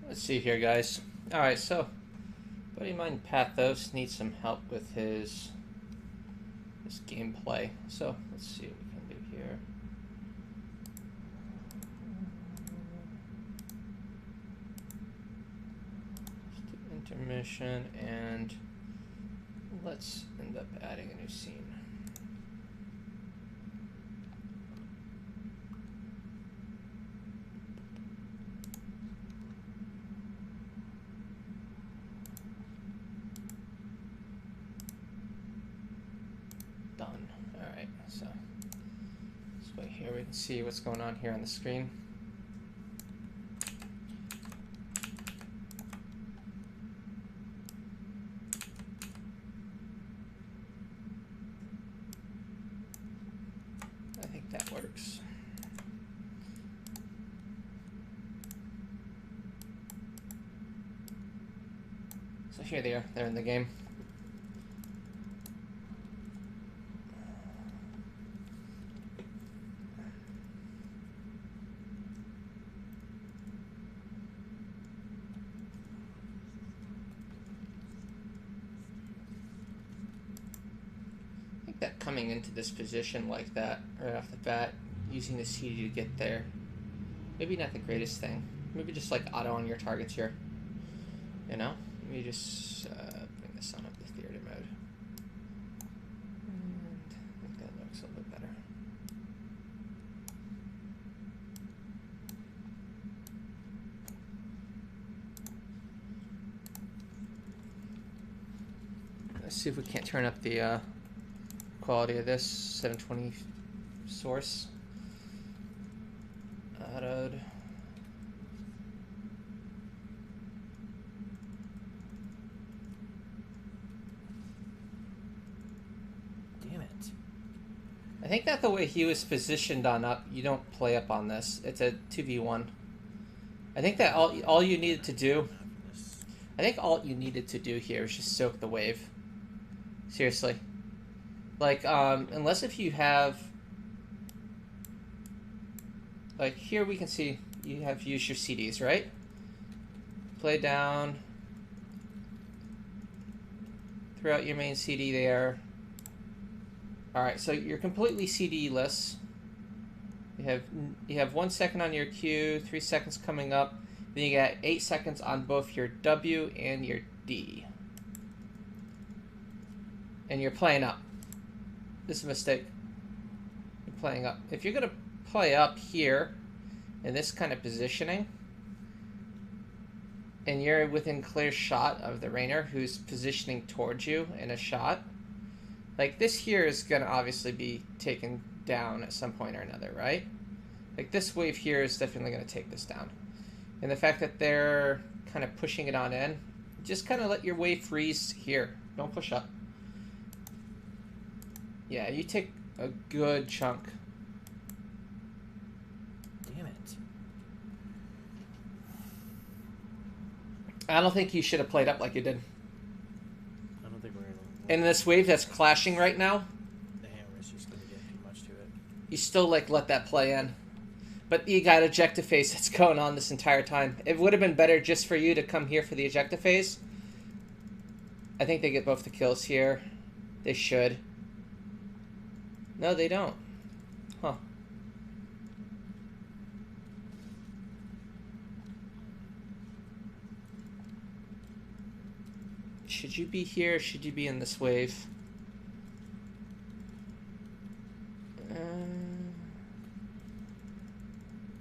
Let's see here, guys. Alright, so buddy of mine Pathos needs some help with his gameplay. So let's see what we can do here. Let's do intermission, and let's end up adding a new scene. Done. Alright, so this way here we can see what's going on here on the screen. I think that works. So here they are, they're in the game. That coming into this position like that right off the bat, using the CD to get there, maybe not the greatest thing. Maybe just like auto on your targets here, you know. Let me just bring this on up to theater mode, and I think that looks a little bit better. Let's see if we can't turn up the quality of this 720 source. Autoed. Damn it. I think that the way he was positioned on up, you don't play up on this. It's a 2v1. I think that all you needed to do, I think all you needed to do here is just soak the wave. Seriously. Like, unless if you have, like here we can see you have used your CDs, right? Play down, throw out your main CD there. Alright, so you're completely CD-less. You have 1 second on your Q, 3 seconds coming up, then you got 8 seconds on both your W and your D. And you're playing up. This is a mistake. You're playing up. If you're going to play up here in this kind of positioning, and you're within clear shot of the Rainer who's positioning towards you in a shot, like this here is going to obviously be taken down at some point or another, right? Like this wave here is definitely going to take this down. And the fact that they're kind of pushing it on in, just kind of let your wave freeze here. Don't push up. Yeah, you take a good chunk. Damn it. I don't think you should have played up like you did. I don't think we're gonna. In this wave that's clashing right now, Damn. You still like let that play in. But you got ejecta phase that's going on this entire time. It would have been better just for you to come here for the ejecta phase. I think they get both the kills here. They should. No, they don't. Huh. Should you be here or should you be in this wave?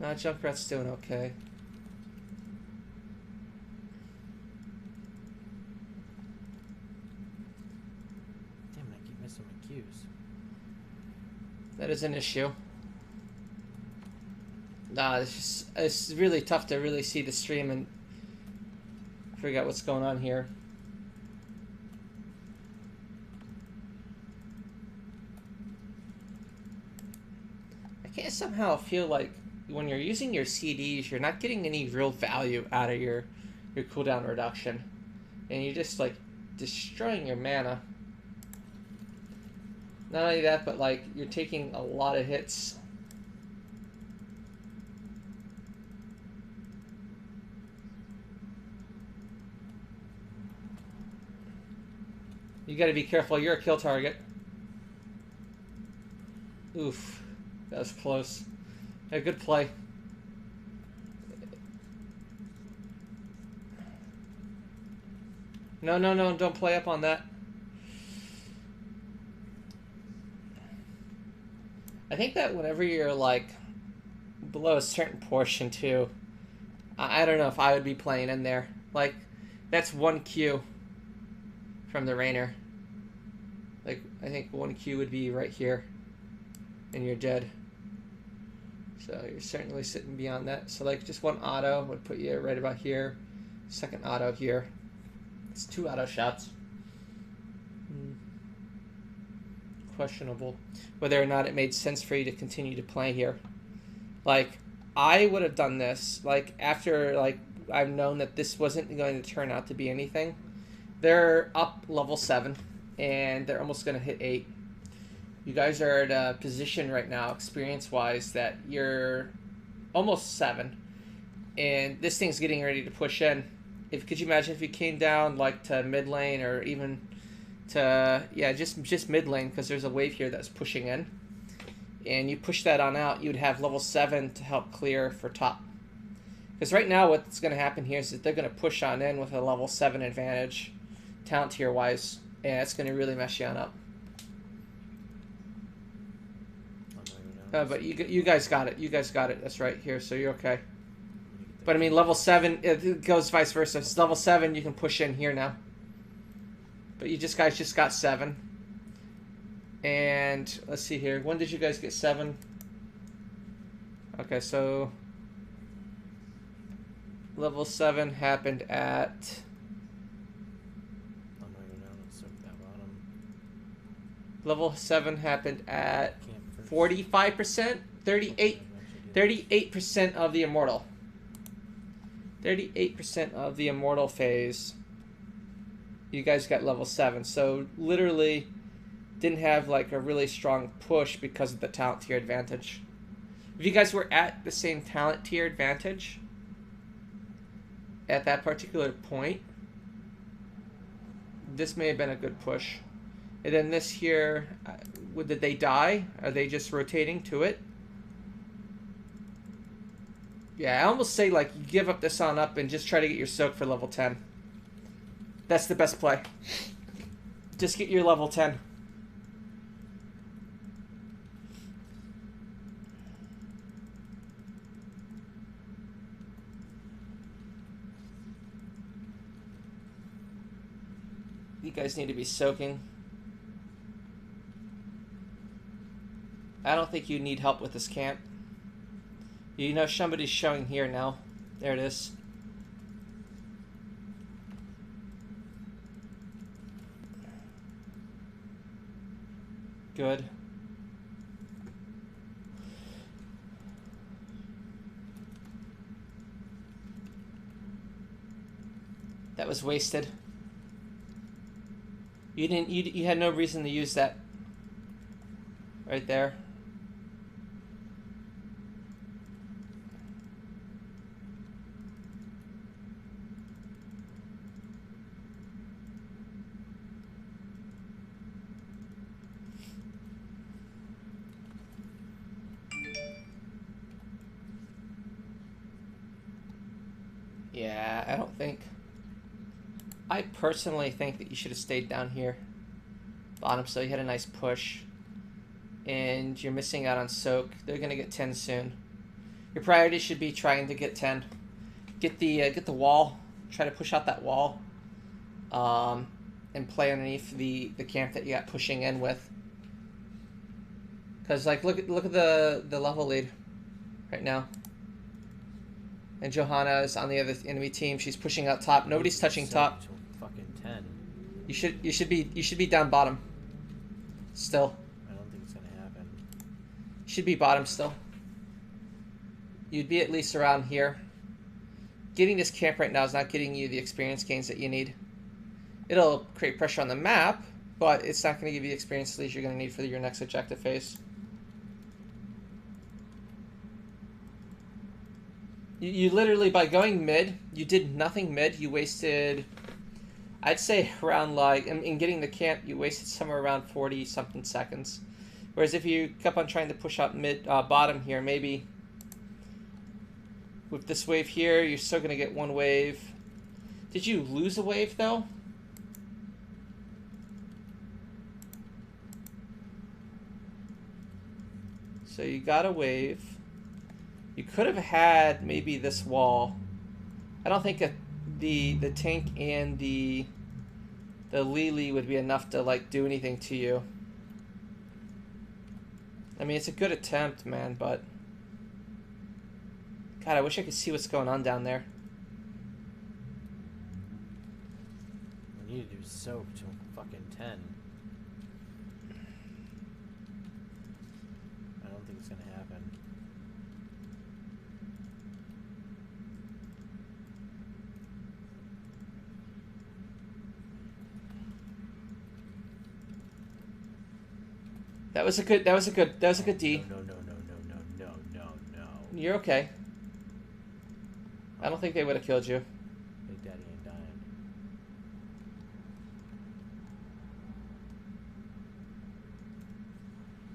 No, Junkrat's doing okay. Damn it, I keep missing my cues. That is an issue. Nah, it's really tough to really see the stream and figure out what's going on here. I can't somehow feel like when you're using your CDs, you're not getting any real value out of your cooldown reduction. And you're just like destroying your mana. Not only that, but like you're taking a lot of hits. You gotta be careful, you're a kill target. Oof, that was close. A good play. No, no, no, don't play up on that. I think that whenever you're like below a certain portion too, I don't know if I would be playing in there. Like, that's 1 Q from the Rainer. Like, I think 1 Q would be right here, and you're dead. So you're certainly sitting beyond that. So like just 1 auto would put you right about here. 2nd auto here. It's 2 auto shots. Questionable whether or not it made sense for you to continue to play here. Like, I would have done this like after like I've known that this wasn't going to turn out to be anything. They're up level 7 and they're almost going to hit 8. You guys are at a position right now, experience-wise, that you're almost 7, and this thing's getting ready to push in. Could you imagine if you came down like to mid lane or even to just mid lane, because there's a wave here that's pushing in, and you push that on out, you'd have level 7 to help clear for top. Because right now, what's going to happen here is that they're going to push on in with a level 7 advantage, talent tier-wise, and it's going to really mess you on up. But you guys got it. You guys got it. That's right here, so you're okay. But I mean, level 7, it goes vice versa. It's level 7, you can push in here now. But you guys just got 7. And let's see here. When did you guys get 7? Okay, so level 7 happened at... Level 7 happened at 45%, 38% of the immortal. 38% of the immortal phase. You guys got level 7, so literally didn't have like a really strong push because of the talent tier advantage. If you guys were at the same talent tier advantage at that particular point, this may have been a good push. And then this here, did they die? Are they just rotating to it? Yeah, I almost say like you give up this on up and just try to get your soak for level 10. That's the best play. Just get your level 10. You guys need to be soaking. I don't think you need help with this camp. You know somebody's showing here now. There it is. Good. That was wasted. You had no reason to use that right there. Yeah, I don't think... I personally think that you should have stayed down here. Bottom, so you had a nice push. And you're missing out on soak. They're going to get 10 soon. Your priority should be trying to get 10. Get the wall. Try to push out that wall. And play underneath the camp that you got pushing in with. Because, like, look at the level lead right now. And Johanna is on the other enemy team. She's pushing out top. Nobody's touching top. Fucking 10. You should be down bottom. Still. I don't think it's gonna happen. You should be bottom still. You'd be at least around here. Getting this camp right now is not getting you the experience gains that you need. It'll create pressure on the map, but it's not going to give you the experience leads you're going to need for your next objective phase. You literally, by going mid, you did nothing mid. You wasted, I'd say around like, in getting the camp, you wasted somewhere around 40 something seconds. Whereas if you kept on trying to push up mid, bottom here, maybe with this wave here, you're still going to get one wave. Did you lose a wave though? So you got a wave. You could have had maybe this wall. I don't think the tank and the Lily would be enough to like do anything to you. I mean, it's a good attempt, man, but God, I wish I could see what's going on down there. We need to do soap to fucking 10. I don't think it's gonna happen. That was a good D. No. You're okay. I don't think they would have killed you. Big Daddy ain't dying.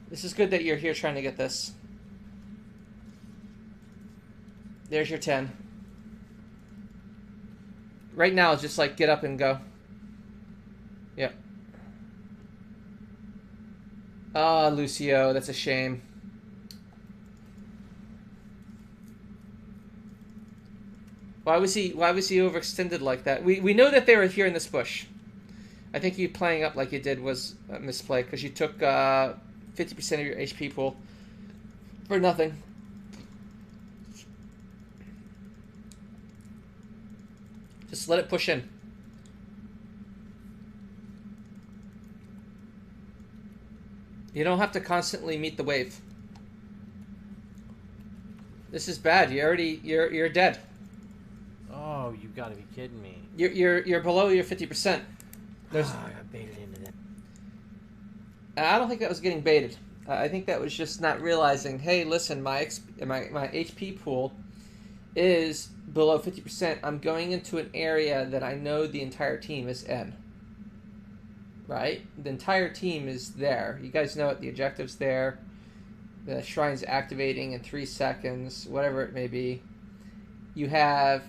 This is good that you're here trying to get this. There's your 10. Right now, it's just like get up and go. Yep. Ah, Lucio, that's a shame. Why was he overextended like that? We know that they were here in this bush. I think you playing up like you did was a misplay because you took 50% of your HP pool for nothing. Just let it push in. You don't have to constantly meet the wave. This is bad. You're dead. Oh, you gotta be kidding me. You're below your 50%. There's. I got baited into that. I don't think that was getting baited. I think that was just not realizing. Hey, listen, my HP pool is below 50%. I'm going into an area that I know the entire team is in. Right? The entire team is there. You guys know it. The objective's there. The shrine's activating in 3 seconds. Whatever it may be. You have,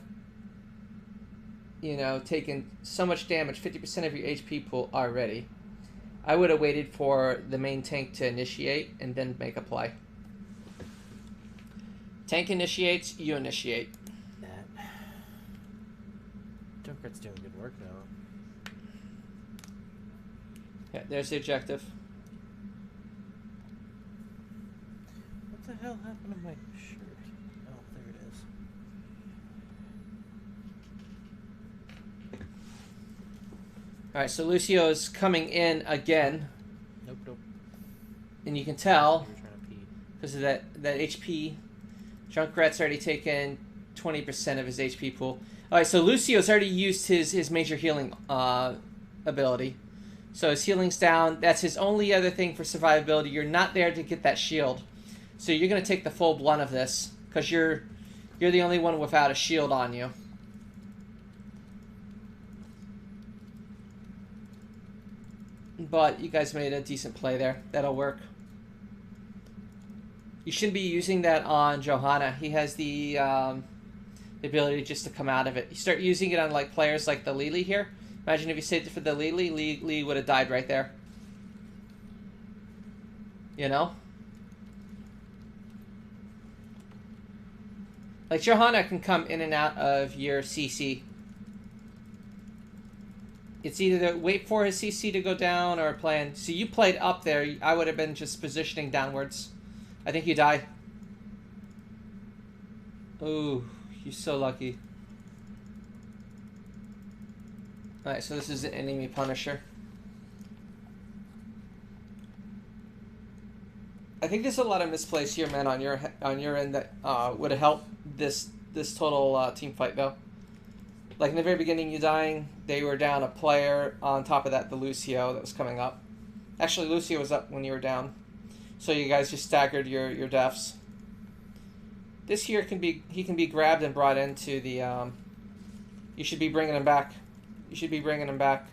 taken so much damage. 50% of your HP pool already. I would have waited for the main tank to initiate and then make a play. Tank initiates, you initiate. That. Junkrat's doing good work, though. Yeah, there's the objective. What the hell happened to my shirt? Oh, there it is. Alright, so Lucio's coming in again. Nope. And you can tell, You were trying to pee. because of that HP, Junkrat's already taken 20% of his HP pool. Alright, so Lucio's already used his major healing ability. So his healing's down. That's his only other thing for survivability. You're not there to get that shield. So you're going to take the full blunt of this, because you're the only one without a shield on you. But you guys made a decent play there. That'll work. You shouldn't be using that on Johanna. He has the The ability just to come out of it. You start using it on like players like the Lily here. Imagine if you saved it for the Lily, Lee would have died right there. You know? Like Johanna can come in and out of your CC. It's either to wait for his CC to go down or plan. So you played up there. I would have been just positioning downwards. I think you die. Ooh, you're so lucky. Alright, so this is an enemy Punisher. I think there's a lot of misplays here, man, on your end that would have helped this total team fight, though. Like in the very beginning, you dying, they were down a player. On top of that, the Lucio that was coming up. Actually, Lucio was up when you were down, so you guys just staggered your deaths. This here he can be grabbed and brought into the. You should be bringing him back. You should be bringing him back.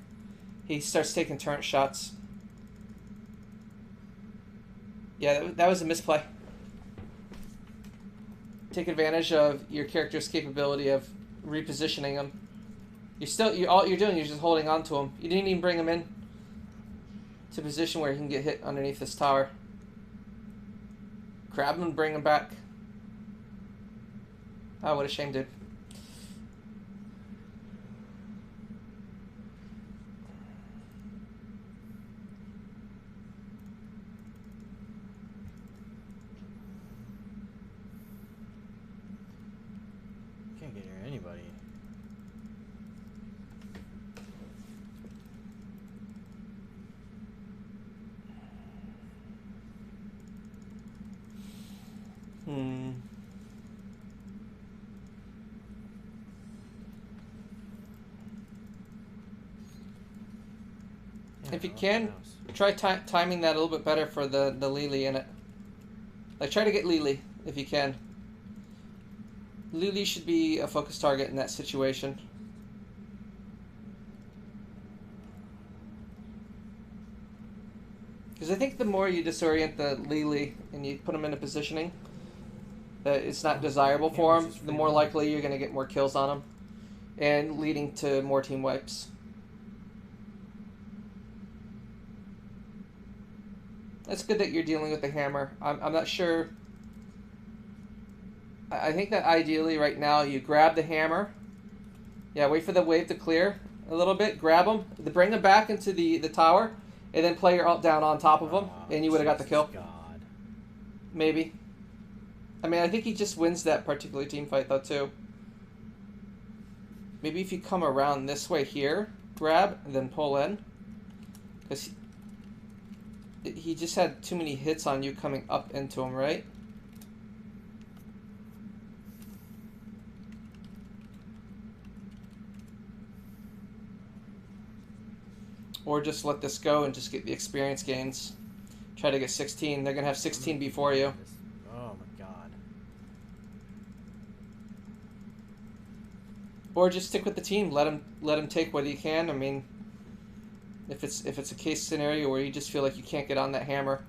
He starts taking turret shots. Yeah, that was a misplay. Take advantage of your character's capability of repositioning him. All you're doing is just holding on to him. You didn't even bring him in to a position where he can get hit underneath this tower. Grab him and bring him back. Oh, what a shame, dude. Can't get near anybody. If you can, try timing that a little bit better for the Lily in it. Like, try to get Lily if you can. Lily should be a focus target in that situation. Because I think the more you disorient the Lily and you put him in a positioning that it's not desirable for him, the more likely you're going to get more kills on him. And leading to more team wipes. It's good that you're dealing with the hammer. I'm not sure. I think that ideally right now you grab the hammer. Yeah, wait for the wave to clear a little bit. Grab him. Bring him back into the tower. And then play your ult down on top of him. And you would have got the kill. God. Maybe. I mean, I think he just wins that particular team fight though too. Maybe if you come around this way here. Grab and then pull in. Because he just had too many hits on you coming up into him, right? Or just let this go and just get the experience gains. Try to get 16. They're going to have 16 before you. Oh my god. Or just stick with the team. Let him take what he can. I mean, if it's a case scenario where you just feel like you can't get on that hammer.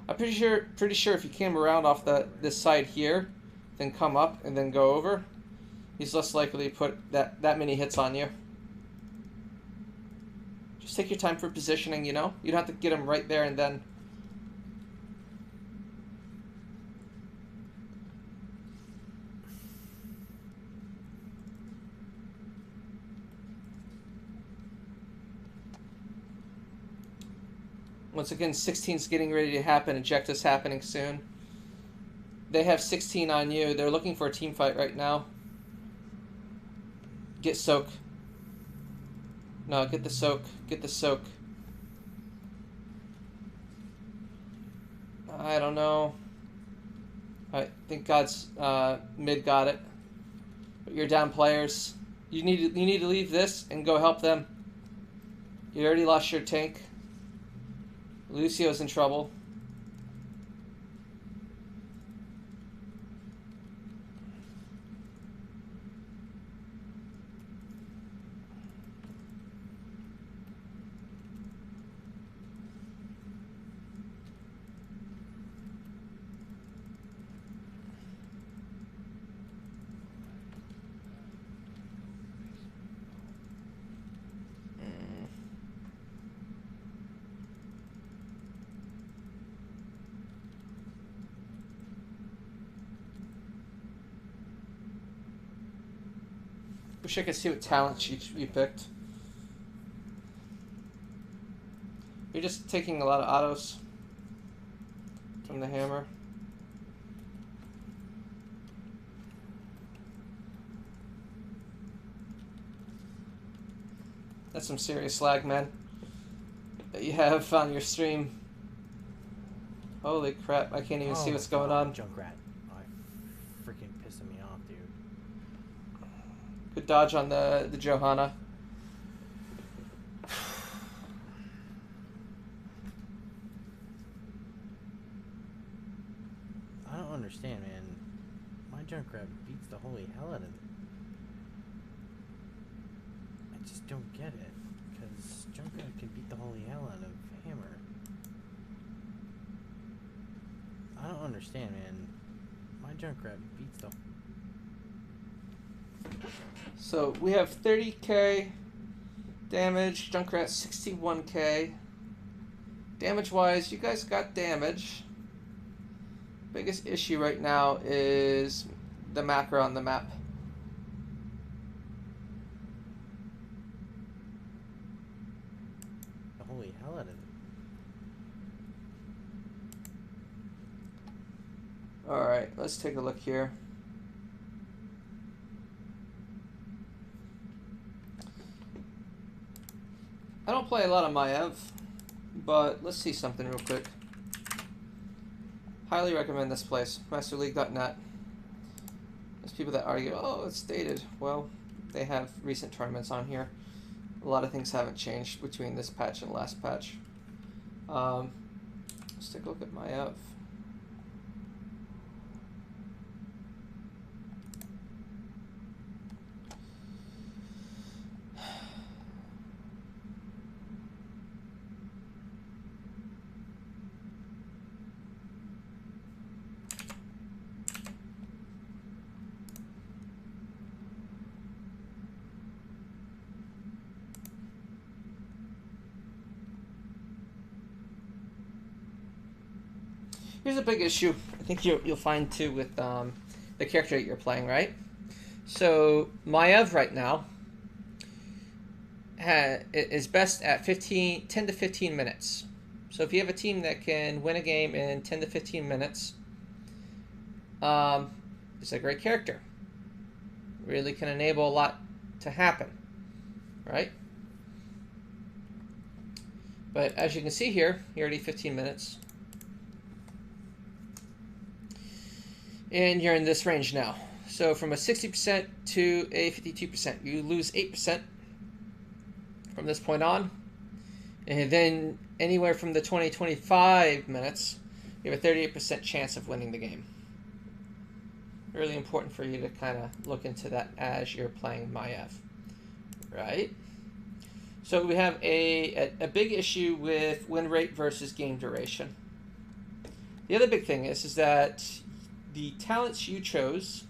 I'm pretty sure if you came around off this side here, then come up and then go over, he's less likely to put that many hits on you. Just take your time for positioning, you know? You don't have to get him right there and then. Once again, 16's getting ready to happen. Ejecta's happening soon. They have 16 on you. They're looking for a team fight right now. Get soak. No, get the soak. Get the soak. I don't know. I think God's mid got it. But you're down players. You need to leave this and go help them. You already lost your tank. Lucio's in trouble. Wish I could see what talents you picked. You're just taking a lot of autos from the hammer. That's some serious lag, man, that you have on your stream. Holy crap, I can't even see what's going on. Junkrat. Oh, freaking pissing me off, dude. Good dodge on the Johanna. I don't understand, man. My Junkrat beats the holy hell out of it. I just don't get it. Because Junkrat can beat the holy hell out of Hammer. I don't understand, man. My Junkrat beats the... So we have 30k damage, Junkrat 61k. Damage-wise, you guys got damage. Biggest issue right now is the macro on the map. The holy hell out of it. Alright, let's take a look here. I don't play a lot of Maiev, but let's see something real quick. Highly recommend this place, MasterLeague.net. There's people that argue, oh, it's dated. Well, they have recent tournaments on here. A lot of things haven't changed between this patch and last patch. Let's take a look at Maiev. Here's a big issue I think you'll find too with the character that you're playing, right? So Maiev right now is best at 10 to 15 minutes. So if you have a team that can win a game in 10 to 15 minutes, it's a great character. Really can enable a lot to happen, right? But as you can see here, you're already 15 minutes. And you're in this range now. So from a 60% to a 52%, you lose 8% from this point on. And then anywhere from the 20-25 minutes, you have a 38% chance of winning the game. Really important for you to kind of look into that as you're playing Maiev, right? So we have a big issue with win rate versus game duration. The other big thing is that the talents you chose,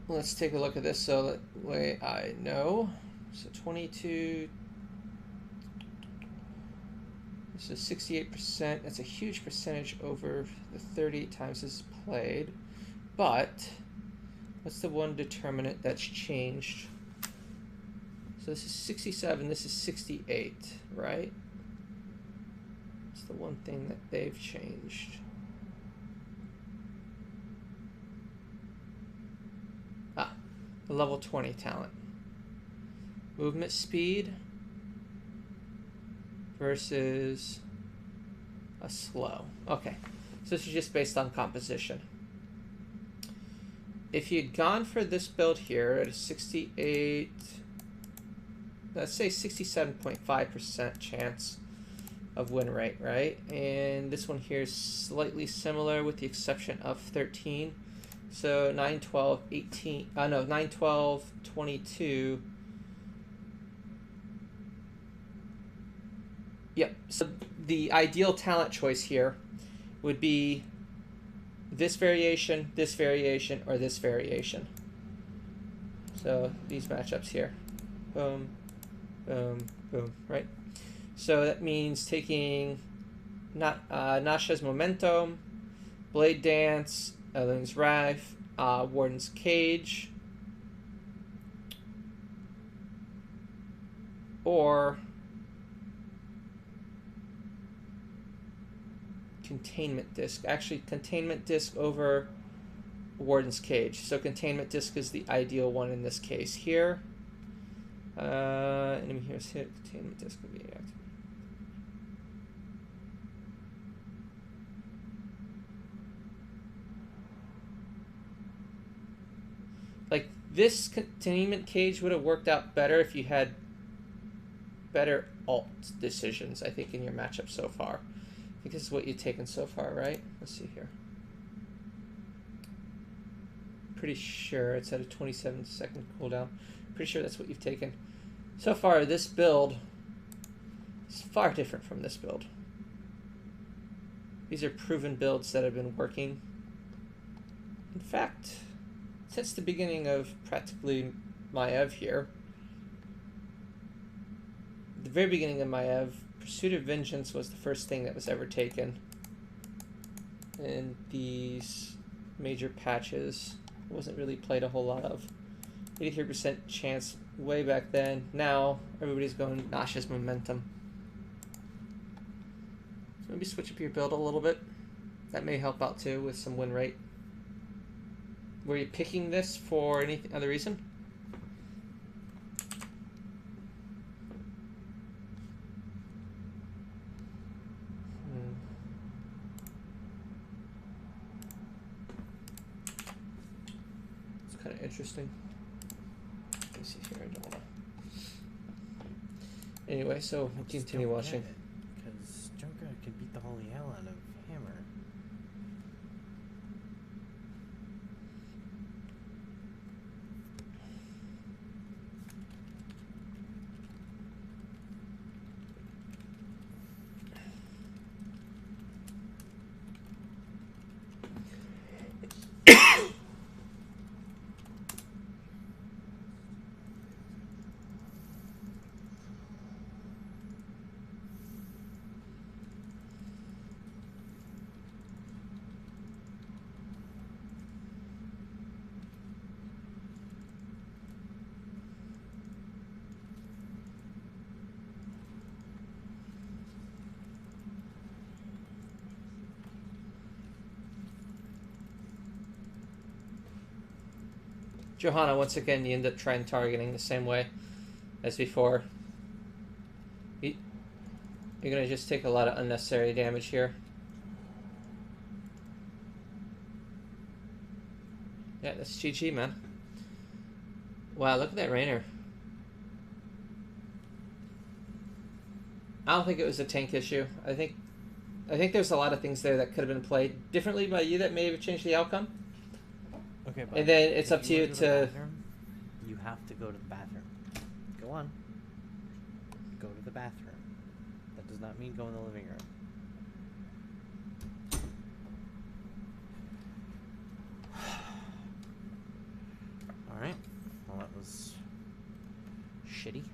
let's take a look at this so that way I know. So 22, this is 68%. That's a huge percentage over the 30 times this is played. But what's the one determinant that's changed? So this is 67, this is 68, right? The one thing that they've changed. The level 20 talent. Movement speed versus a slow. Okay, so this is just based on composition. If you'd gone for this build here at a 68, let's say 67.5% chance of win rate, right? And this one here is slightly similar with the exception of 13. So 9, 12, 18, no, 9, 12, 22. Yep, so the ideal talent choice here would be this variation, or this variation. So these matchups here. Boom, boom, boom, right? So that means taking Nasha's Momentum, Blade Dance, Ellen's Wrath, Warden's Cage, or Containment Disc. Actually, Containment Disc over Warden's Cage. So Containment Disc is the ideal one in this case. Here, enemy here's hit. Containment Disc will be active. Like, this Containment Cage would have worked out better if you had better alt decisions, I think, in your matchup so far. I think this is what you've taken so far, right? Let's see here. Pretty sure it's at a 27-second cooldown. Pretty sure that's what you've taken. So far, this build is far different from this build. These are proven builds that have been working. In fact, since the beginning of practically Maiev here, at the very beginning of Maiev, Pursuit of Vengeance was the first thing that was ever taken. And these major patches wasn't really played a whole lot of. 83% chance way back then. Now, everybody's going Nauseous Momentum. So maybe switch up your build a little bit. That may help out too with some win rate. Were you picking this for any other reason? It's kind of interesting. Let me see here. I don't want to. Anyway, so we'll continue watching. Because Junker can beat the holy hell out of Hammer. Johanna, once again, you end up trying targeting the same way as before. You're going to just take a lot of unnecessary damage here. Yeah, that's GG, man. Wow, look at that Rainer. I don't think it was a tank issue. I think there's a lot of things there that could have been played differently by you that may have changed the outcome. Okay, but and then it's up to you to... You have to go to the bathroom. Go on. Go to the bathroom. That does not mean go in the living room. Alright. Well, that was shitty.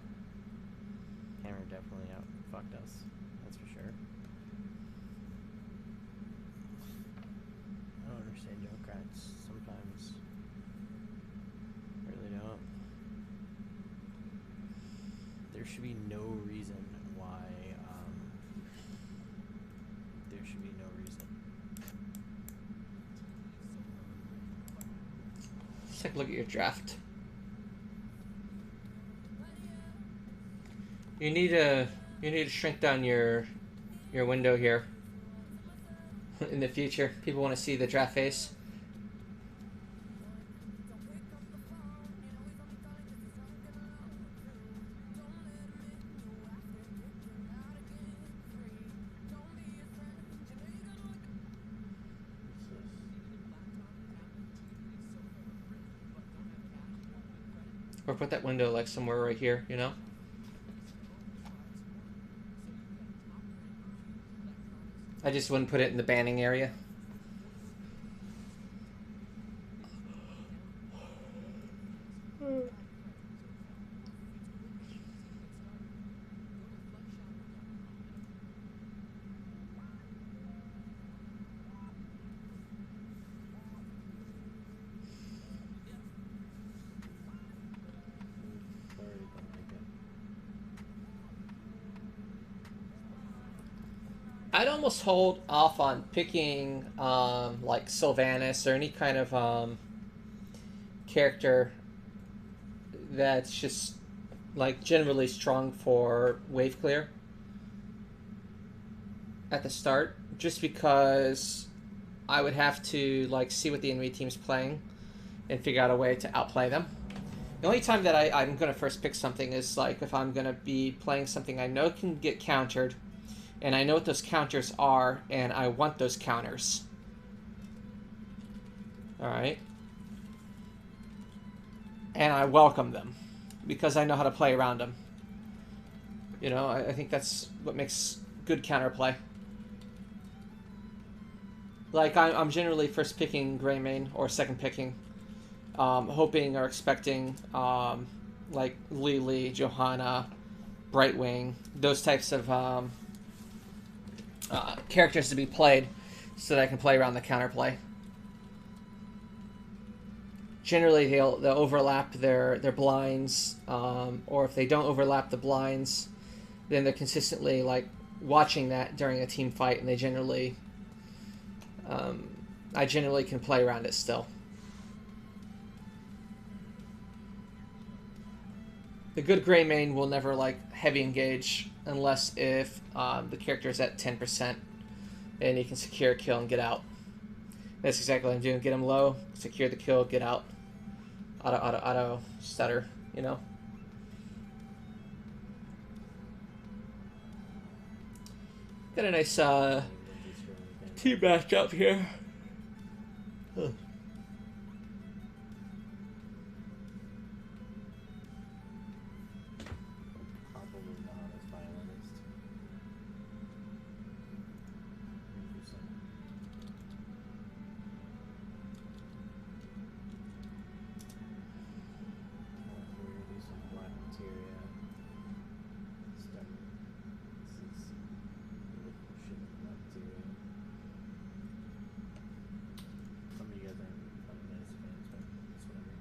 Hammer definitely fucked us. That's for sure. I don't understand Junkrat's sometimes. I really don't. There should be no reason why, there should be no reason. Let's take a look at your draft. You need to shrink down your window here. In the future, people want to see the draft face. Or put that window like somewhere right here, you know? I just wouldn't put it in the banning area. I'd almost hold off on picking like Sylvanas or any kind of character that's just like generally strong for wave clear at the start, just because I would have to like see what the enemy team's playing and figure out a way to outplay them. The only time that I'm going to first pick something is like if I'm going to be playing something I know can get countered, and I know what those counters are, and I want those counters. Alright. And I welcome them, because I know how to play around them. You know, I think that's what makes good counterplay. Like, I'm generally first picking Greymane, or second picking. Hoping or expecting, like, Lily, Johanna, Brightwing, those types of characters to be played so that I can play around the counterplay. Generally, they'll overlap their blinds, or if they don't overlap the blinds, then they're consistently like watching that during a team fight, and they generally, I generally can play around it still. The good Greymane will never like heavy engage unless if the character is at 10% and he can secure a kill and get out. That's exactly what I'm doing. Get him low, secure the kill, get out. Auto stutter, you know. Got a nice team matchup here. Huh. Probably not as violinist. We're gonna do some black materia. Start. This is shit black materia. Some of you guys aren't Final Fantasy fans, but it's whatever.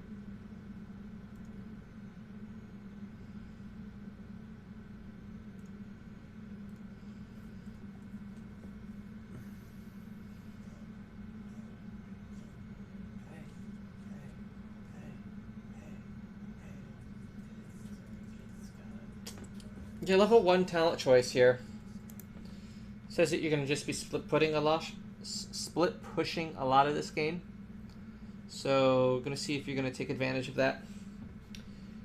Your level 1 talent choice here says that you're going to just be split pushing a lot of this game. So, going to see if you're going to take advantage of that.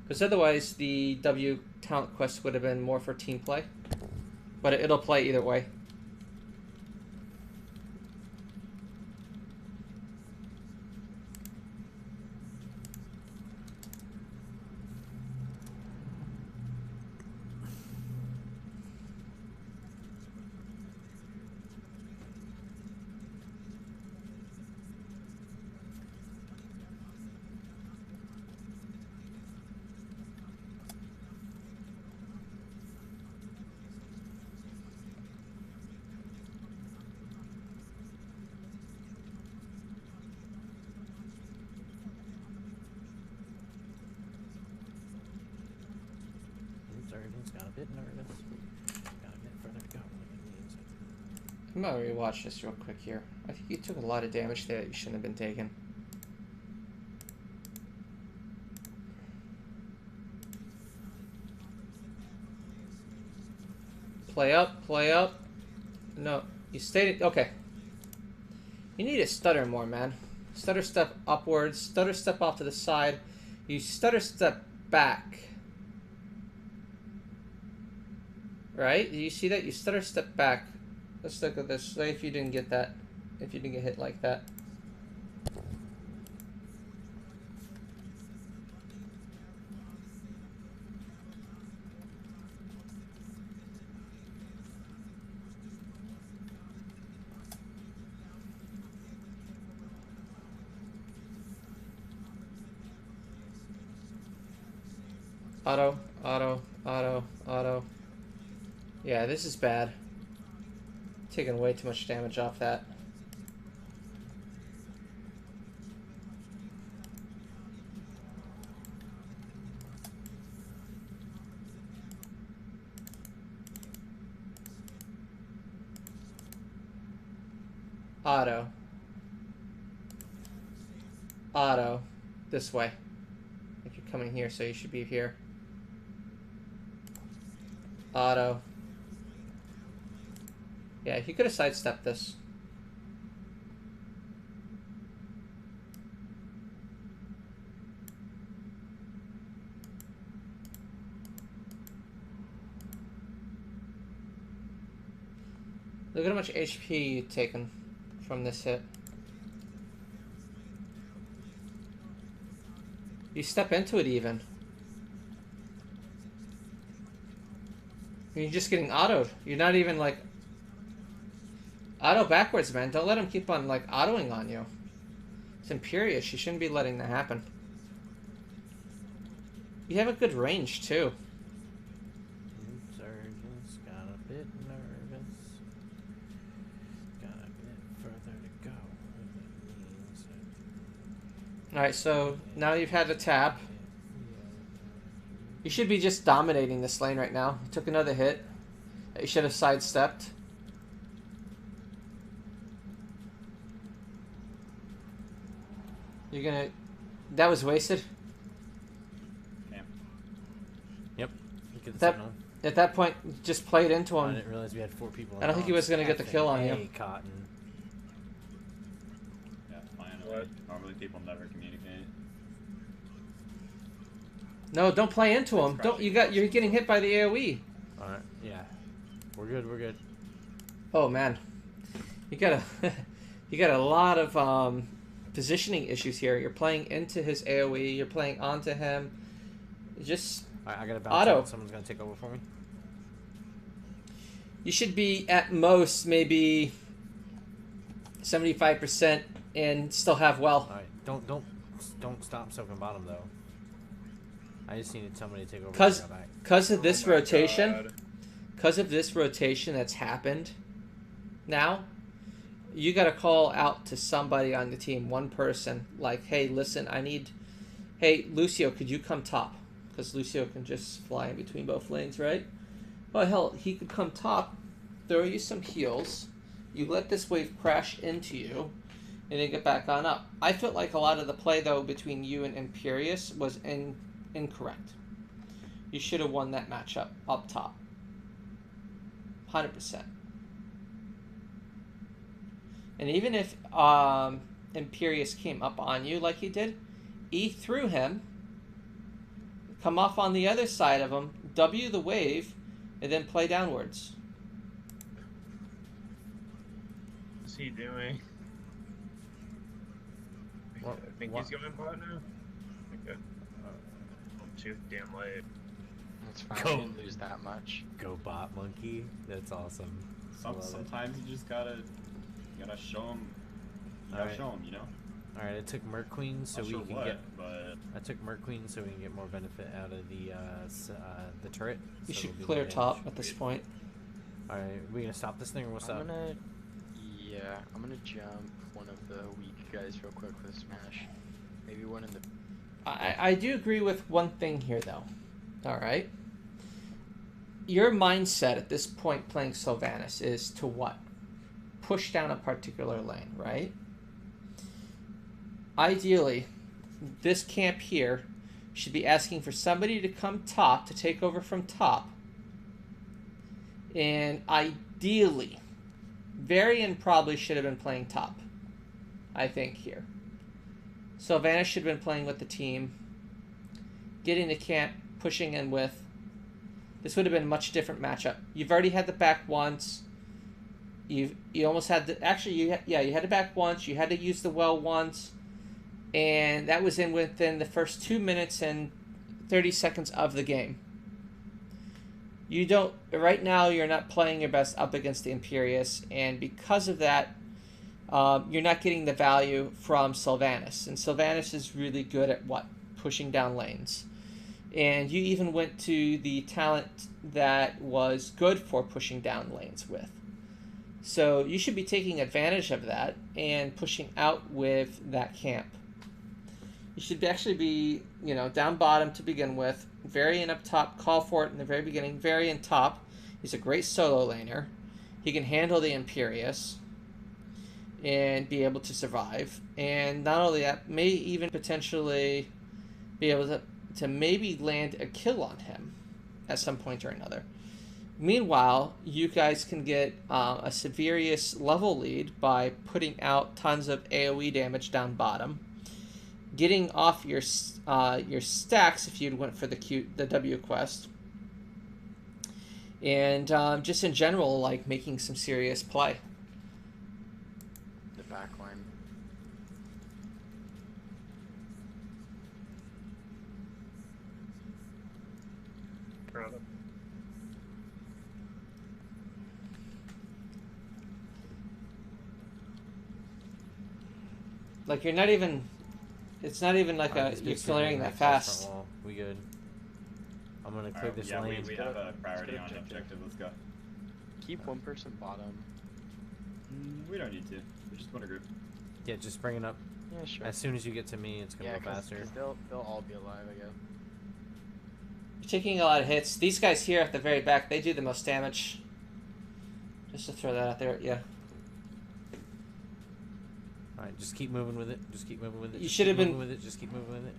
Because otherwise, the W talent quest would have been more for team play. But it'll play either way. Surgeon's got a bit nervous. Got a bit further to go. I'm gonna rewatch this real quick here. I think you took a lot of damage there that you shouldn't have been taking. Play up, play up. No, you stayed. Okay. You need to stutter more, man. Stutter step upwards, stutter step off to the side. You stutter step back. Right? Do you see that? You stutter step back. Let's look at this. Say if you didn't get that. If you didn't get hit like that. Auto, auto, auto, auto. Yeah, this is bad. Taking way too much damage off that. Auto. Auto. This way. I think you're coming here, so you should be here. Auto. Yeah, he could have sidestepped this. Look at how much HP you've taken from this hit. You step into it even. You're just getting autoed. You're not even like... Auto backwards, man. Don't let him keep on like autoing on you. It's Imperious. You shouldn't be letting that happen. You have a good range too. Insurgents got a bit nervous. Got a bit further to go. Alright, so now you've had the tap. You should be just dominating this lane right now. You took another hit. You should have sidestepped. You're gonna... That was wasted. Okay. Yep. Get the At that point, just play it into him. I didn't realize we had 4 people. I don't think he was gonna get the kill on you. Cotton. Yeah, finally. Normally people never communicate. No, don't play into him. Don't. You're getting hit by the AOE. All right. Yeah. We're good. We're good. Oh man, you got a lot of positioning issues here. You're playing into his AOE. You're playing onto him. Just I gotta bounce auto. out. Someone's gonna take over for me. You should be at most maybe 75% and still have well. All right. Don't stop soaking bottom though. I just needed somebody to take over. Because of this rotation. God. Because of this rotation that's happened now, you got to call out to somebody on the team, one person, like, hey, listen, hey, Lucio, could you come top? Because Lucio can just fly in between both lanes, right? Well, hell, he could come top, throw you some heals, you let this wave crash into you, and then get back on up. I felt like a lot of the play, though, between you and Imperious was incorrect. You should have won that matchup up top. 100%. And even if Imperious came up on you like he did, E through him, come off on the other side of him, W the wave, and then play downwards. What's he doing? I think he's going bot now. Okay. I'm too damn late. It's fine. Go. We didn't lose that much. Go bot monkey. That's awesome. Sometimes you just gotta show them. You gotta show them, you know. All right, I took Merc Queen so Not we sure can what, get. but I took Merc Queen so we can get more benefit out of the turret. You so should it'll be clear more top damage. at this point. All right, we gonna stop this thing or what's up? I'm gonna jump one of the weak guys real quick with Smash. Maybe one in the. I do agree with one thing here, though. All right. Your mindset at this point playing Sylvanas is to what? Push down a particular lane, right? Ideally, this camp here should be asking for somebody to come top, to take over from top. And ideally, Varian probably should have been playing top, I think, here. Sylvanas should have been playing with the team, getting the camp, pushing in with. This would have been a much different matchup. You've already had the back once. You almost had the... Actually, you had the back once. You had to use the well once. And that was within the first 2 minutes and 30 seconds of the game. You don't... Right now, you're not playing your best up against the Imperious. And because of that, you're not getting the value from Sylvanas. And Sylvanas is really good at what? Pushing down lanes. And you even went to the talent that was good for pushing down lanes with. So you should be taking advantage of that and pushing out with that camp. You should actually be, down bottom to begin with. Varian up top, call for it in the very beginning. Varian top. He's a great solo laner. He can handle the Imperious. and be able to survive. And not only that, may even potentially be able to maybe land a kill on him at some point or another. Meanwhile, you guys can get a Severius level lead by putting out tons of AoE damage down bottom, getting off your stacks if you'd went for the W quest, and just in general, like, making some serious play. The back line. Proud of. Like, you're not even... It's not even like Alright, you're this clearing makes that sense, fast. front wall. We good. I'm gonna clear Alright, this yeah, lane. we have a priority Let's on go objective. Let's go. Keep one person bottom. We don't need to. We just want to group. Yeah, just bring it up. Yeah, sure. As soon as you get to me, it's gonna Yeah, go faster. because they'll all be alive, I guess. You're taking a lot of hits. These guys here at the very back, they do the most damage. Just to throw that out there, yeah. Alright, just keep moving with it. Just keep moving with it. You Just should keep have been- moving with it. Just keep moving with it.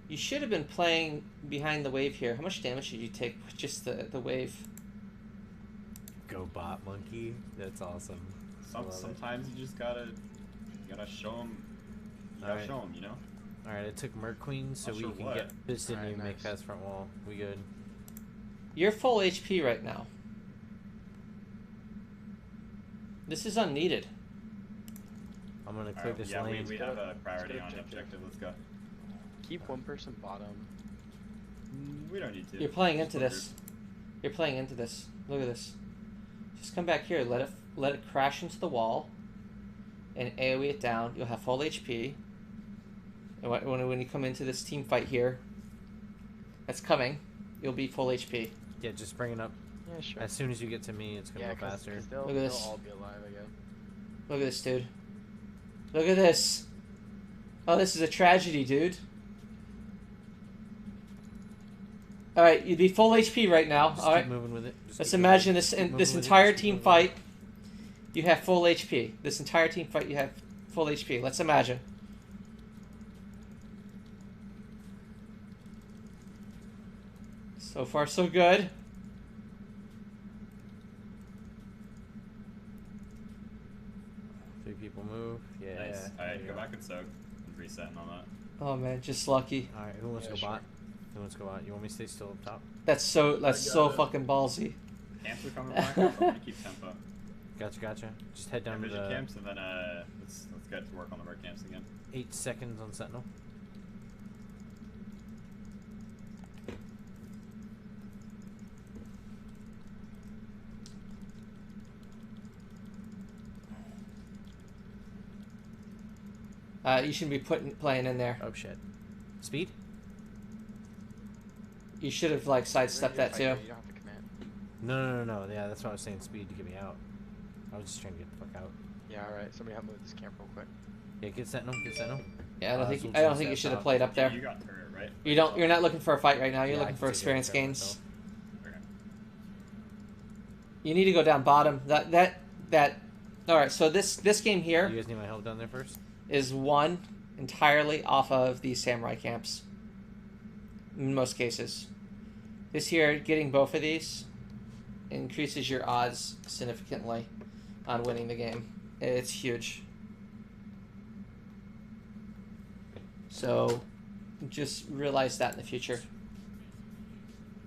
You should have been playing behind the wave here. How much damage did you take with just the wave? Go bot monkey. That's awesome. I love it. Sometimes you just gotta show them. You gotta Alright. show them, you know. Alright, I took Merc Queen so Not we sure can what. get. This didn't Alright, even make nice. fast front wall. We good. You're full HP right now. This is unneeded. I'm gonna clear Alright, this yeah, lane. we Let's have go- a priority let's on go objective. Let's go. Keep one person bottom. We don't need to. You're playing Just into wanna this. You're playing into this. Look at this. Just come back here. Let it crash into the wall, and AoE it down. You'll have full HP. And when you come into this team fight here, that's coming, you'll be full HP. Yeah, just bring it up. Yeah, sure. As soon as you get to me, it's gonna Yeah, go faster. they'll Look at this. all be alive, I guess. Look at this, dude. Look at this. Oh, this is a tragedy, dude. Alright, you'd be full HP right now. Just Alright. keep moving with it. Just Let's keep imagine moving. this Keep moving this with it, entire just keep team moving with it. fight. You have full HP. This entire team fight, you have full HP. Let's imagine. So far, so good. Three people move. Yeah. Nice. there Alright, you go back and soak. And resetting on that. Oh man, just lucky. Alright, who wants Yeah, to go sure. bot? Who wants to go bot? You want me to stay still up top? That's so got so it. fucking ballsy. Camps are coming back up. I'm gonna keep tempo. Gotcha. Just head down to Vision the camps, and then let's get to work on the work camps again. 8 seconds on Sentinel. You shouldn't be playing in there. Oh shit. Speed? You should have like sidestepped that too. You don't have to commit. No. Yeah, that's why I was saying speed to get me out. I was just trying to get the fuck out. Yeah, alright. Somebody help move this camp real quick. Yeah, get Sentinel. Get Sentinel. Yeah, I don't think so I don't just think you that should have top. played up there. You got turret, right? You don't. You're not looking for a fight right now. You're Yeah, I looking can for take care of experience that gains. myself. Okay. You need to go down bottom. That. All right. So this game here You guys need my help down there first? is won entirely off of these samurai camps. In most cases, this here getting both of these increases your odds significantly on winning the game. It's huge. So, just realize that in the future.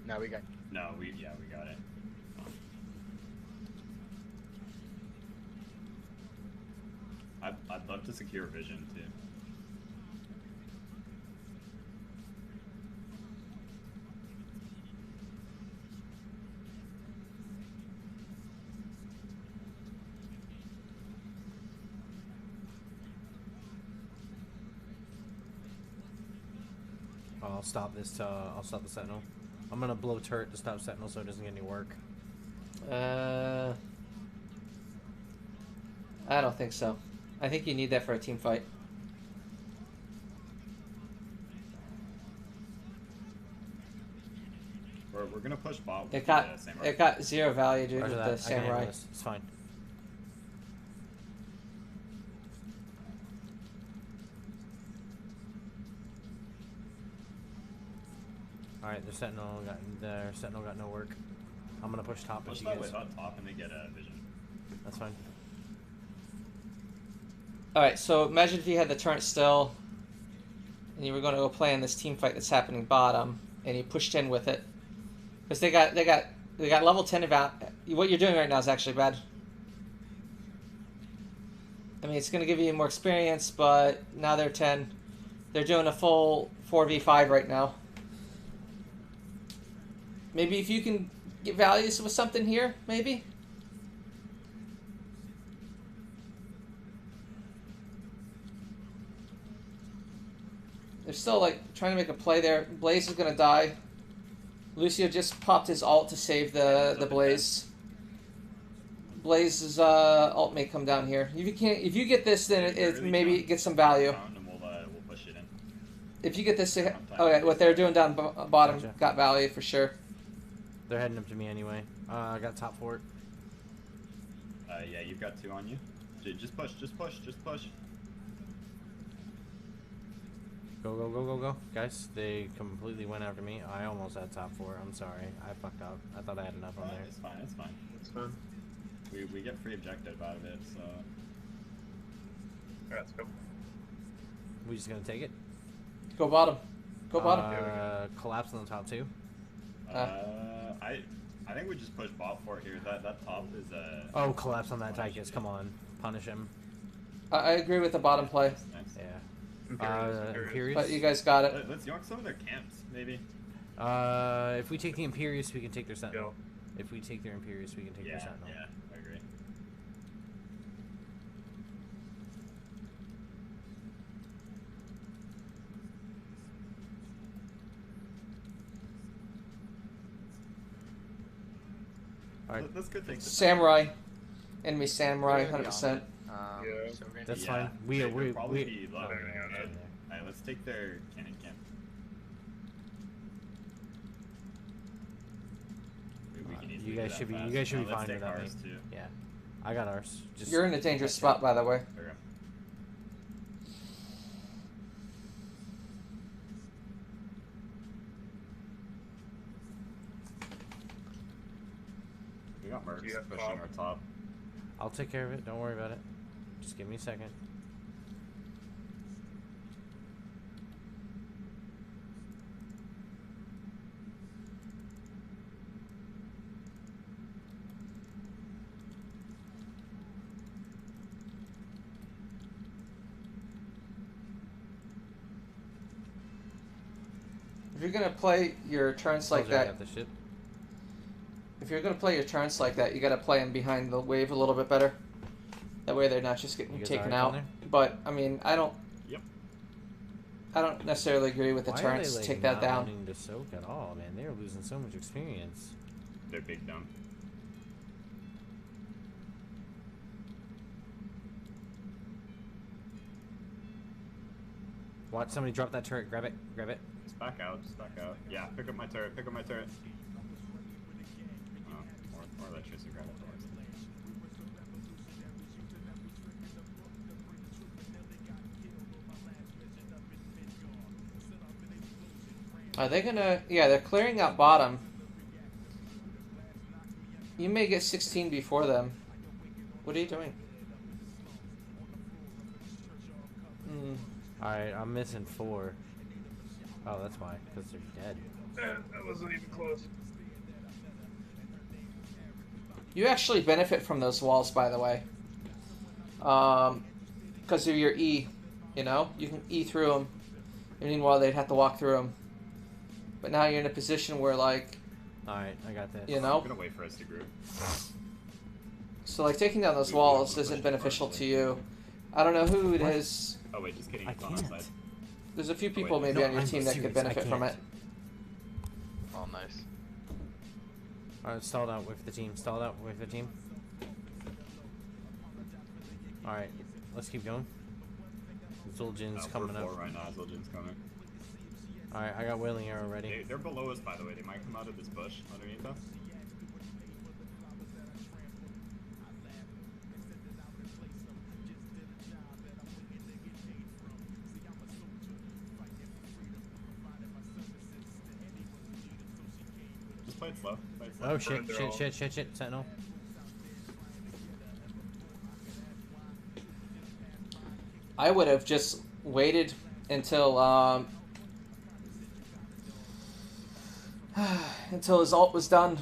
Now we got. No, we got it. I'd love to secure vision too. I'll stop this. I'll stop the Sentinel. I'm gonna blow turret to stop Sentinel so it doesn't get any work. I don't think so. I think you need that for a team fight. We're gonna push bot with It the got samurai. it got zero value, dude, Roger with that. the I can handle samurai. this. It's fine. Alright, their sentinel got no work. I'm gonna push top. Push if you that guys. way up top and they get a vision. That's fine. Alright, so imagine if you had the turret still, and you were going to go play in this team fight that's happening bottom, and you pushed in with it. Because they got level 10 about. What you're doing right now is actually bad. I mean, it's going to give you more experience, but now they're 10. They're doing a full 4v5 right now. Maybe if you can get values with something here, maybe? They're still, like, trying to make a play there. Blaze is going to die. Lucio just popped his ult to save the Blaze. Blaze's ult may come down here. If you get this, then it maybe get some value. And we'll push it in. If you get this, okay, what they're doing down bottom Gotcha. got value for sure. They're heading up to me anyway. I got top fort. Yeah, you've got 2 on you. Just push, just push, just push. Go, go, go, go, go. Guys, they completely went after me. I almost had top fort. I'm sorry. I fucked up. I thought I had enough on there. It's fine, it's fine. It's fine. We get free objective out of it, so... Alright, let's go. We just gonna take it? Go bottom. Go bottom. Collapse on the top two. I think we just push bot fort here. That top is Oh, collapse on that Tychus. Come on. Punish him. I agree with the bottom play, Nice. Yeah. Imperious. Imperious. but you guys got it. Let's yoink some of their camps, maybe. If we take the Imperious, we can take their Sentinel. Go. If we take their Imperious, we can take their Yeah, Sentinel. yeah, I agree. Alright. Let's go take the Samurai. Enemy Samurai, We're gonna be 100%. on it. Yeah. So we're gonna That's be- fine. We they'll probably we. be low. oh, yeah, okay. Alright, let's take their cannon camp. We can easily You do guys that should be. fast. You guys should be Let's fine take without me. ours too. Yeah. I got ours. Just You're in a dangerous catch spot, up. by the way. Okay. We got mercs Do you have pushing top? our top. I'll take care of it. Don't worry about it. Just give me a second. If you're gonna play your turns like Told you I that, got the shit. if you're gonna play your turns like that, you gotta play them behind the wave a little bit better. That way they're not just getting You guys taken alright out. down But I mean, I don't Yep. necessarily agree with the Why turrets are they, to like, take that not down. wanting to soak at all, man? They're losing so much experience. They're big dumb. Watch somebody drop that turret. Grab it. Grab it. Just back out, just back out. Yeah, pick up my turret, pick up my turret. Oh, or let Tristan grab it. Are they gonna? Yeah, they're clearing out bottom. You may get 16 before them. What are you doing? Hmm. Alright, I'm missing 4. Oh, that's why. Because they're dead. That wasn't even close. You actually benefit from those walls, by the way. Because of your E, you know? You can E through them. Meanwhile, they'd have to walk through them. But now you're in a position where, like, Alright, I got this. you I'm know? gonna wait for us to group. So, like, taking down those walls isn't beneficial to you. I don't know who it What? is. Oh wait, just kidding. I It's on our can't. side. There's a few wait, people maybe no, on your I'm team that could serious, I benefit from it. can't. Oh, nice. Alright, stalled out with the team. Stalled out with the team. Alright, let's keep going. Zul'jin's coming we're up. 4 right now. Zul'jin's coming. Alright, I got Wailing Arrow ready. They're below us, by the way. They might come out of this bush underneath us. Just play it slow. Play it slow. Oh shit, Burned their shit, all. shit, shit, shit, Sentinel. I would have just waited until until his ult was done.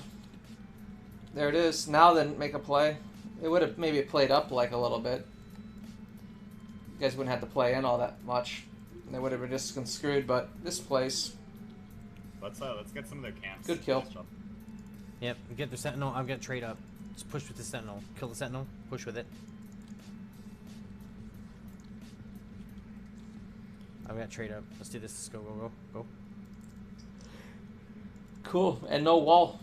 There it is. Now then make a play. It would have maybe played up like a little bit. You guys wouldn't have to play in all that much. They would have been just been screwed, but this place. Let's get some of their camps. Good kill. Nice job. Yep, get the Sentinel. I'm gonna trade up. Just push with the Sentinel. Kill the Sentinel. Push with it. I'm gonna trade up. Let's do this. Let's go, go, go, go. Cool. And no wall.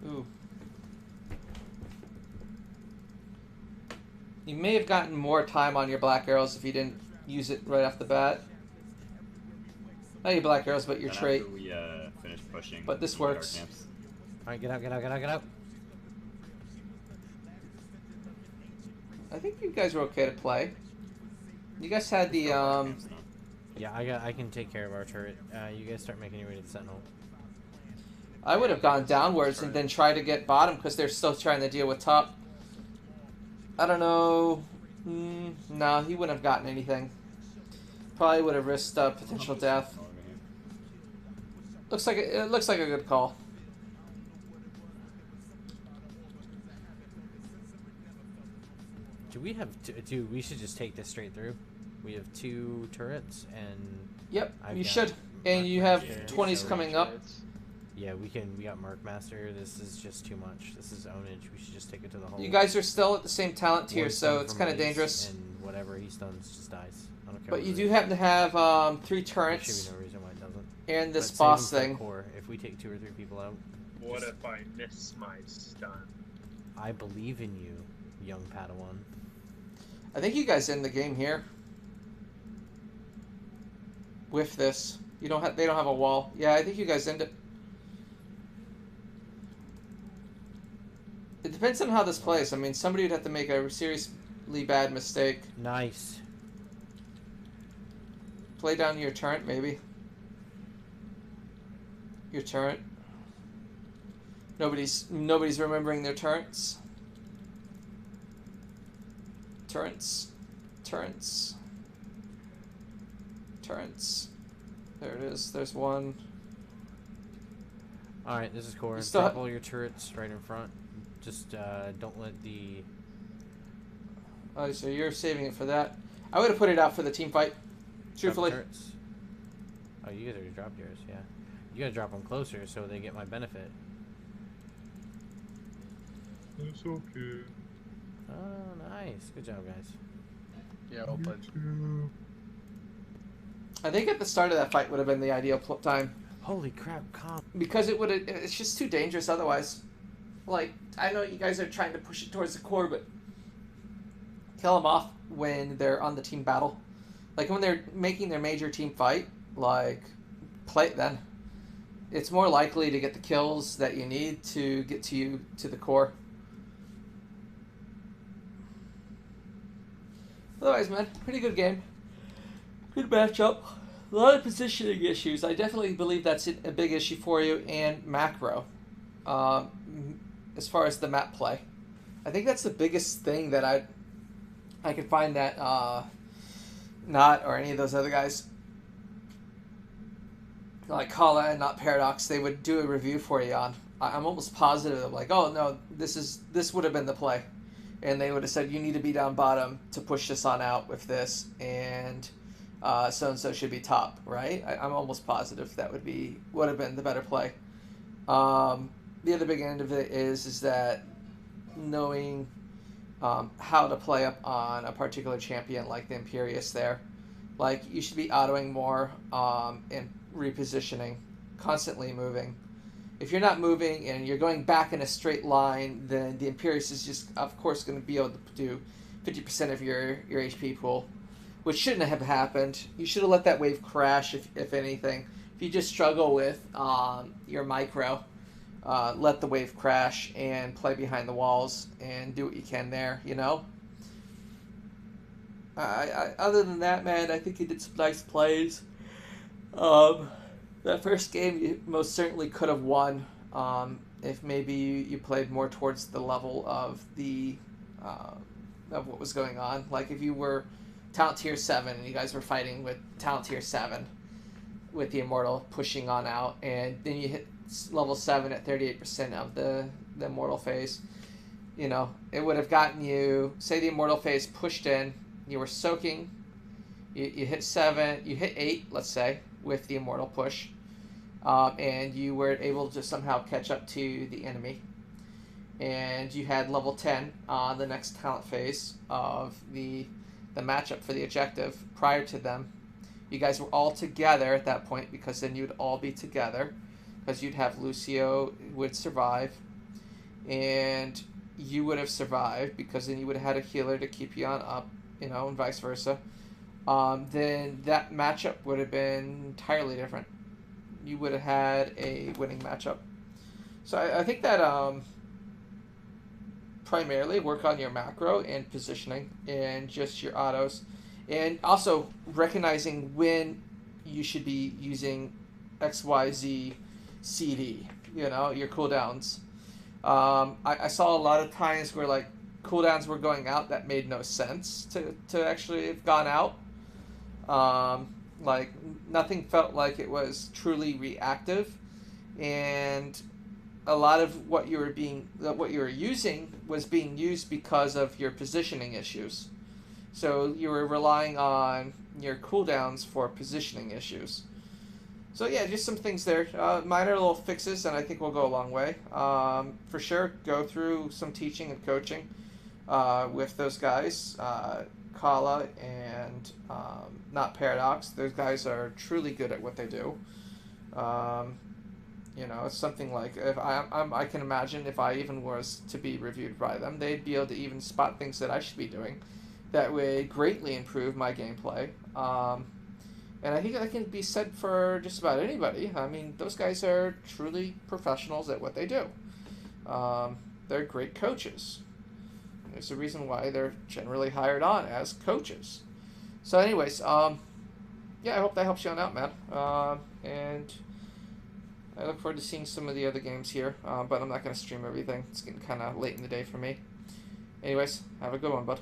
Ooh. You may have gotten more time on your black arrows if you didn't use it right off the bat. Not your black arrows, but your Then trait. after we finish pushing. But this we'll get our works. camps. Alright, get out, get out, get out, get out. I think you guys were okay to play. You guys had the Go our camps now. Yeah, I can take care of our turret. You guys start making your way to the Sentinel. I would have gone downwards and then tried to get bottom because they're still trying to deal with top. I don't know. No, he wouldn't have gotten anything. Probably would have risked potential death. Over here. It looks like a good call. Do we have two? We should just take this straight through. We have 2 turrets and Yep, I've you got should. And you have Yeah. 20s coming up. yeah, we got Mark Master. This is just too much. This is ownage. We should just take it to the hole. You guys are still at the same talent tier, One so stun it's from kind of Elise, dangerous. And whatever he stuns just dies. I don't care. But what you it do is. happen to have 3 There should turrets be no reason why it doesn't. and this But boss save 'em for thing. core. If we take 2 or 3 people out, What Just- if I miss my stun? I believe in you, young Padawan. I think you guys end the game here. With this. They don't have a wall. Yeah, I think you guys end it. It depends on how this plays. I mean, somebody would have to make a seriously bad mistake. Nice. Play down your turret, maybe. Your turret. Nobody's remembering their turrets. Turrets. Turrets. Turrets. There it is. There's one. Alright, this is core. You still Drop ha- all your turrets right in front. Just don't let the... Oh, so you're saving it for that. I would have put it out for the team fight. drop Truthfully. turrets. Oh, you guys already dropped yours, yeah. You gotta drop them closer so they get my benefit. It's okay. Oh, nice. Good job, guys. Yeah, well played. I think at the start of that fight would have been the ideal time. Holy crap, calm. Because it's just too dangerous otherwise. Like, I know you guys are trying to push it towards the core, but kill them off when they're on the team battle. Like, when they're making their major team fight, like, play it then. It's more likely to get the kills that you need to get to the core. Otherwise, man, pretty good game. Good matchup. A lot of positioning issues. I definitely believe that's a big issue for you, and macro. As far as the map play, I think that's the biggest thing that I could find that not or any of those other guys like Kala and not Paradox, they would do a review for you on. I'm almost positive of like, oh no, this would have been the play, and they would have said you need to be down bottom to push this on out with this, and so and so should be top, right? I'm almost positive that would have been the better play. The other big end of it is that knowing how to play up on a particular champion like the Imperius there. Like, you should be autoing more and repositioning, constantly moving. If you're not moving and you're going back in a straight line, then the Imperius is just, of course, going to be able to do 50% of your HP pool, which shouldn't have happened. You should have let that wave crash, if anything. If you just struggle with your micro, let the wave crash and play behind the walls and do what you can there, you know? Other than that, man, I think he did some nice plays. That first game you most certainly could have won if maybe you played more towards the level of the of what was going on. Like if you were talent tier 7 and you guys were fighting with talent tier 7 with the Immortal pushing on out, and then you hit level 7 at 38% of the Immortal phase, you know, it would have gotten you, say the Immortal phase pushed in, you were soaking, you hit 7, you hit 8, let's say, with the Immortal push, and you were able to somehow catch up to the enemy, and you had level 10 on the next talent phase of the matchup for the objective prior to them. You guys were all together at that point, because then you'd all be together, because you'd have Lucio would survive, and you would have survived because then you would have had a healer to keep you on up, you know, and vice versa. Then that matchup would have been entirely different. You would have had a winning matchup. So I think that primarily work on your macro and positioning and just your autos, and also recognizing when you should be using XYZ CD, you know, your cooldowns. I saw a lot of times where like cooldowns were going out that made no sense to actually have gone out. Like nothing felt like it was truly reactive, and a lot of what you were using was being used because of your positioning issues. So you were relying on your cooldowns for positioning issues. So yeah, just some things there. Minor little fixes, and I think will go a long way. For sure, go through some teaching and coaching with those guys. Kala and not Paradox. Those guys are truly good at what they do. You know, it's something like if I can imagine if I even was to be reviewed by them, they'd be able to even spot things that I should be doing that would greatly improve my gameplay. And I think that can be said for just about anybody. I mean, those guys are truly professionals at what they do. They're great coaches. There's a reason why they're generally hired on as coaches. So anyways, yeah, I hope that helps you on out, man. And I look forward to seeing some of the other games here, but I'm not going to stream everything. It's getting kind of late in the day for me. Anyways, have a good one, bud.